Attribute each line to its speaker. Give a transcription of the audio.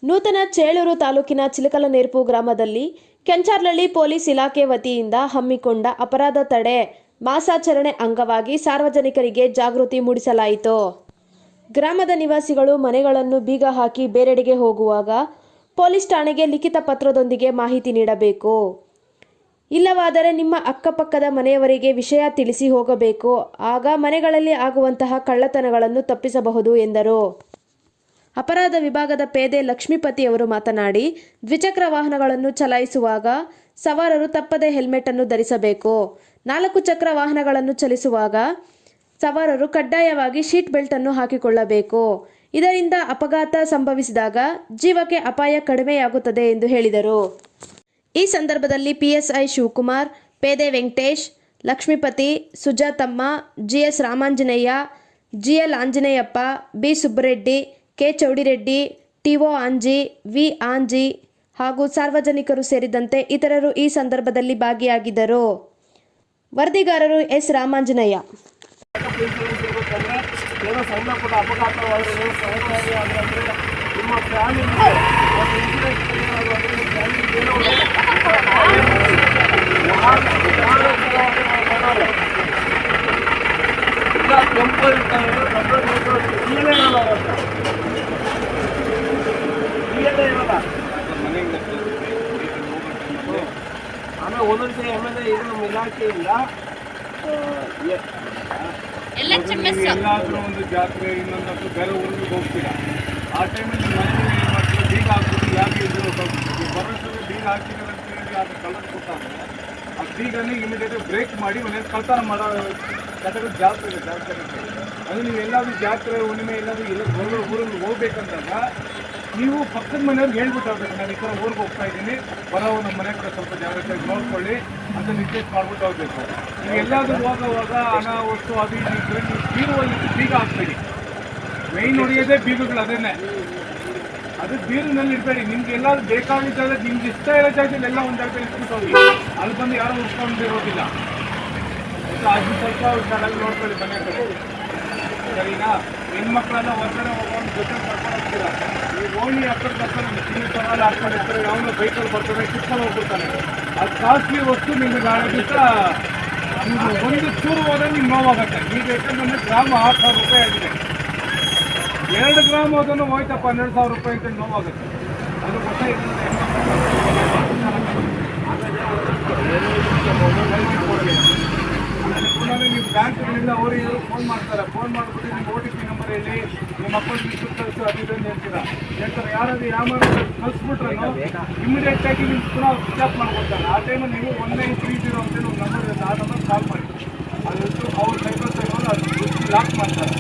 Speaker 1: ನೂತನ ಚೇಳೂರು ತಾಲೂಕಿನ ಚಿಲಕಲನೇರ್ಪು ಗ್ರಾಮದಲ್ಲಿ ಕೆಂಚಾರ್ಲಹಳ್ಳಿ ಪೊಲೀಸ್ ಇಲಾಖೆ ವತಿಯಿಂದ ಹಮ್ಮಿಕೊಂಡ ಅಪರಾಧ ತಡೆ ಮಾಸಾಚರಣೆ ಅಂಗವಾಗಿ ಸಾರ್ವಜನಿಕರಿಗೆ ಜಾಗೃತಿ ಮೂಡಿಸಲಾಯಿತು. ಗ್ರಾಮದ ನಿವಾಸಿಗಳು ಮನೆಗಳನ್ನು ಬೀಗ ಹಾಕಿ ಬೇರೆಡೆಗೆ ಹೋಗುವಾಗ ಪೊಲೀಸ್ ಠಾಣೆಗೆ ಲಿಖಿತ ಪತ್ರದೊಂದಿಗೆ ಮಾಹಿತಿ ನೀಡಬೇಕು. ಇಲ್ಲವಾದರೆ ನಿಮ್ಮ ಅಕ್ಕಪಕ್ಕದ ಮನೆಯವರಿಗೆ ವಿಷಯ ತಿಳಿಸಿ ಹೋಗಬೇಕು. ಆಗ ಮನೆಗಳಲ್ಲಿ ಆಗುವಂತಹ ಕಳ್ಳತನಗಳನ್ನು ತಪ್ಪಿಸಬಹುದು ಎಂದರು. ಅಪರಾಧ ವಿಭಾಗದ ಪೇದೆ ಲಕ್ಷ್ಮೀಪತಿಯವರು ಮಾತನಾಡಿ, ದ್ವಿಚಕ್ರ ವಾಹನಗಳನ್ನು ಚಲಾಯಿಸುವಾಗ ಸವಾರರು ತಪ್ಪದೆ ಹೆಲ್ಮೆಟ್ ಅನ್ನು ಧರಿಸಬೇಕು. 4 ಚಕ್ರ ವಾಹನಗಳನ್ನು ಚಲಿಸುವಾಗ ಸವಾರರು ಕಡ್ಡಾಯವಾಗಿ ಶೀಟ್ ಬೆಲ್ಟ್ ಅನ್ನು ಹಾಕಿಕೊಳ್ಳಬೇಕು. ಇದರಿಂದ ಅಪಘಾತ ಸಂಭವಿಸಿದಾಗ ಜೀವಕ್ಕೆ ಅಪಾಯ ಕಡಿಮೆಯಾಗುತ್ತದೆ ಎಂದು ಹೇಳಿದರು. ಈ ಸಂದರ್ಭದಲ್ಲಿ ಪಿಎಸ್ಐ ಶಿವಕುಮಾರ್, ಪೇದೆ Venkatesh, Lakshmipathi, Sujatamma, GS Ramanjaneya, GL Anjaneyappa, B Subbareddy, K Chowdireddy, TO Anji, V Anji ಹಾಗೂ ಸಾರ್ವಜನಿಕರು ಸೇರಿದಂತೆ ಇತರರು ಈ ಸಂದರ್ಭದಲ್ಲಿ ಭಾಗಿಯಾಗಿದ್ದರು. ವರದಿಗಾರರು ಎಸ್ ರಾಮಾಂಜನೇಯ.
Speaker 2: ಆಮೇಲೆ ಒಂದೊಂದ್ಸರಿ ಆಮೇಲೆ ಇದು ನಮ್ಮ ಇಲಾಖೆಯಿಂದ ಎಲ್ಲಾದ್ರೂ ಒಂದು ಜಾತ್ರೆ ಇನ್ನೊಂದು ಬೇರೆ ಊರಿಗೆ ಹೋಗ್ತೀರಾ, ಆ ಟೈಮಲ್ಲಿ ಮನೆಯಲ್ಲಿ ಏನು ಮಾಡ್ತೀವಿ, ಬೀಗ ಹಾಕ್ಬಿಟ್ಟು ಯಾಕೆ ಇದ್ರು ಬರೋಷ್ಟರಲ್ಲಿ ಬೀಗ ಹಾಕಿದ್ರೆ ಅಂತ ಹೇಳಿ ಅದು ಕಲರ್ ಕೊಟ್ಟಾದ್ರೆ ಆ ಬೀಗನೇ ಇಮಿಡಿಯೇಟಾಗಿ ಬ್ರೇಕ್ ಮಾಡಿ ಮನೇಲಿ ಕಳ್ತನ ಮಾಡೋ ಕಥೆಗಳು ಜಾಸ್ತಿ ಇದೆ. ಅದು ನೀವು ಎಲ್ಲಾದ್ರೂ ಜಾತ್ರೆ ಹುಣ್ಣಿಮೆ ಎಲ್ಲಾದ್ರೂ ಹೊರಗಡೆ ಊರಲ್ಲಿ ಹೋಗ್ಬೇಕಂದಾಗ ನೀವು ಪಕ್ಕದ ಮನೆಯವ್ರಿಗೆ ಹೇಳ್ಬಿಟ್ಟು ಹೋಗ್ಬೇಕು, ನಾನು ಈ ಥರ ಊರಿಗೆ ಹೋಗ್ತಾ ಇದ್ದೀನಿ, ಬರೋ ನಮ್ಮ ಮನೆ ಕಡೆ ಸ್ವಲ್ಪ ಜಾಗ್ರತೆಯಾಗಿ ನೋಡ್ಕೊಳ್ಳಿ ಅಂತ ನಿರ್ದೇಶ ಮಾಡ್ಬಿಟ್ಟು ಹೋಗ್ಬೇಕು. ನೀವು ಎಲ್ಲಾದ್ರೂ ಹೋಗೋವಾಗ ಹಣ ವಸ್ತು ಅದು ಇದ್ರೆ ನೀವು ಬೀರುವಲ್ಲಿ ಬೀಗ ಹಾಕ್ಬೇಡಿ. ಮೈನ್ ಹೊಡೆಯೋದೇ ಬೀಗಗಳು ಅದೇನೆ, ಅದು ಬೀರಿನಲ್ಲಿ ಇಡಬೇಡಿ. ನಿಮ್ಗೆ ಎಲ್ಲಾದ್ರೂ ಬೇಕಾಗಿದ್ದಾಗ ನಿಮ್ಗೆ ಇಷ್ಟ ಇರೋ ಜಾಗದಲ್ಲಿ ಎಲ್ಲ ಒಂದು ಜಾಗದಲ್ಲಿ ಇಟ್ಬಿಟ್ಟು ಹೋಗಿ, ಅಲ್ಲಿ ಬಂದು ಯಾರು ಉಳ್ಕೊಂಡಿರೋದಿಲ್ಲ. ಅದು ಸ್ವಲ್ಪ ಹುಷಾರಾಗಿ ನೋಡ್ಕೊಳ್ಳಿ ಮನೆ ಕಡೆ, ಸರಿನಾ? ಹೆಣ್ಮಕ್ಳೆಲ್ಲ ಹೊರಗಡೆ ಹೋಗೋದು ಜೊತೆ ಕರ್ಕೊಂಡು ಹೋಗ್ತೀರಾ, ಈ ಓಣಿ ಹತ್ರ ಬರ್ತಾರೆ, ಸವಾಲು ಹಾಕ್ಕೊಂಡಿರ್ತಾರೆ, ಯಾವನೋ ಬೈಕಲ್ಲಿ ಬರ್ತಾರೆ, ಕಿತ್ಕೊಂಡು ಹೋಗ್ಬಿಡ್ತಾನೆ. ಅದು ಕಾಸ್ಟ್ಲಿ ವಸ್ತು ನಿಮ್ಗೆ ನಾಳೆ ದಿವಸ ನೀವು ಒಂದು ಚೂರು ಹೋದ್ರೆ ನಿಮ್ಗೆ ನೋವಾಗುತ್ತೆ. ಈಗ ಯಾಕಂದ್ರೆ ಗ್ರಾಮ 6,000 ರೂಪಾಯಿ ಆಗಿದೆ, 2 ಗ್ರಾಮ್ ಹೋದನ್ನು ಹೋಯ್ತಪ್ಪ 12,000 ರೂಪಾಯಿ ಅಂತ ನೋವಾಗುತ್ತೆ. ಅದು ಗೊತ್ತ ನೀವು ಬ್ಯಾಂಕ್ಗಳಿಂದ ಅವರಿಗೆ ಫೋನ್ ಮಾಡ್ತಾರೆ, ಫೋನ್ ಮಾಡಿಬಿಟ್ಟು ನಿಮ್ಮ OTP ನಂಬರ್ ಹೇಳಿ, ನಿಮ್ಮ ಅಕೌಂಟ್ ಲಿಸ್ಟ್ ಕಳಿಸು, ಅದು ಇದನ್ನು ಹೇಳ್ತಾರೆ. ಯಾರಾದ್ರೂ ಯಾವ ಕಳಿಸ್ಬಿಟ್ರೆ ಇಮಿಡಿಯೇಟಾಗಿ ನಿಮ್ಮ ಪುನಃ ಸ್ವಿಚ್ ಆಫ್ ಮಾಡ್ಕೊಡ್ತಾರೆ. ಆ ಟೈಮಲ್ಲಿ ನೀವು 1930 ಅಂತೇಳಿ ಒಂದು ನಂಬರ್ ಇರುತ್ತೆ, ಆ ನಂಬರ್ ಕಾಲ್ ಮಾಡಿ, ಅದು ಅವ್ರು ಸೈಬರ್ ಅದು ಲಾಕ್ ಮಾಡ್ತಾರೆ.